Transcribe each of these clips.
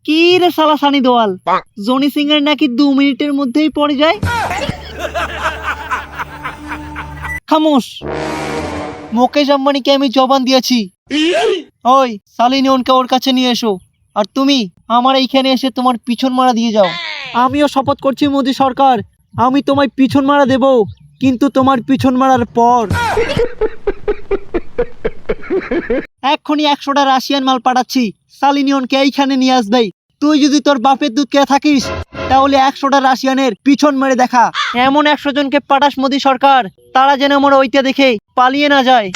কি রে শালা সানি দেওয়াল, জনি সিং এর নাকি 2 মিনিটের মধ্যেই পড়ে যায়। খামোশ, মুকেশ আম্বানিকে আমি জবান দিয়েছি। ওই সালিনিয়নকে ওর কাছে নিয়ে এসো, আর তুমি আমার এইখানে এসে তোমার পিছন মারা দিয়ে যাও। আমিও শপথ করছি মোদি সরকার, আমি তোমায় পিছন মারা দেব, কিন্তু তোমার পিছন মারার পর। এক্ষুনি 100টা রাশিয়ান মাল পাঠাচ্ছি, সালিনিয়নকে এইখানে নিয়ে আসবে। তুই যদি তোর বাপের দুধ খেয়ে থাকিস তাহলে 100টা রাশিয়ানের পিছন মেরে দেখা। এমন 100 জনকে পাঠাস মোদি সরকার, তারা যেন আমার ওইটা দেখে পালিয়ে না যায়।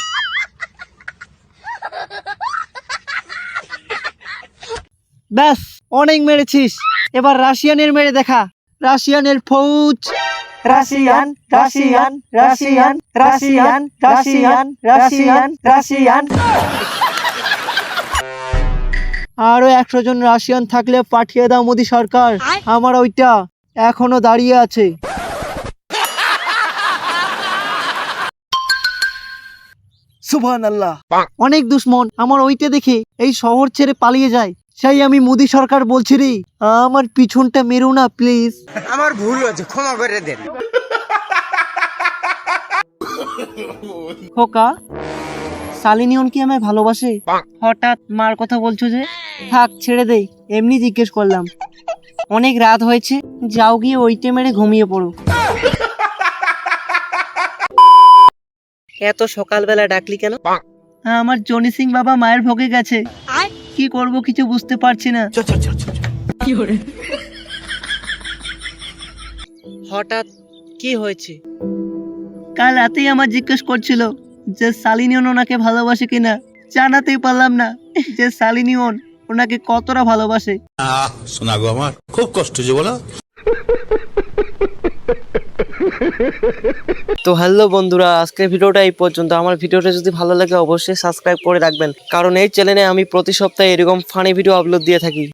ব্যাস, অনেক মেরেছিস, এবার রাশিয়ানের মেরে দেখা। রাশিয়ানের ফৌজ, Russian Russian Russian Russian Russian Russian Russian. আরো 100 জন রাশিয়ান থাকলে পাঠিয়ে দাও মোদি সরকার, আমার ওইটা এখনো দাঁড়িয়ে আছে। সুবহানাল্লাহ। অনেক দুশ্মন আমার ওইটা দেখে এই শহর ছেড়ে পালিয়ে যায়, সেই আমি মোদি সরকার বলছি রে, আমার পিছনটা মেরো না প্লিজ। আমার ভুল হয়েছে, ক্ষমা করে দেন। খোকা, সালিনিয়ন কি আমায় ভালোবাসে? হঠাৎ মার কথা বলছো যে? থাক ছেড়ে দেই, এমনি জিজ্ঞেস করলাম। অনেক রাত হয়েছে, যাও গিয়ে ওইটে মেরে ঘুমিয়ে পড়ো। এত সকালবেলা ডাকলি কেন? আমার জনি সিং বাবা মায়ের ভোগে গেছে, কি করব কিছু বুঝতে পারছি না। হঠাৎ কি হয়েছে? কাল রাতেই আমার জিজ্ঞেস করছিল যে সালিনিয়ন ওনাকে ভালোবাসে কিনা, জানাতেই পারলাম না যে সালিনিয়ন ওনাকে কতটা ভালোবাসে। শোনা গো, আমার খুব কষ্ট যে বলো। তো হ্যালো বন্ধুরা, আজকের ভিডিওটা এই পর্যন্ত। আমার ভিডিওটা যদি ভালো লাগে অবশ্যই সাবস্ক্রাইব করে রাখবেন, কারণ এই চ্যানেলে আমি প্রতি সপ্তাহে এরকম ফানি ভিডিও আপলোড দিয়ে থাকি।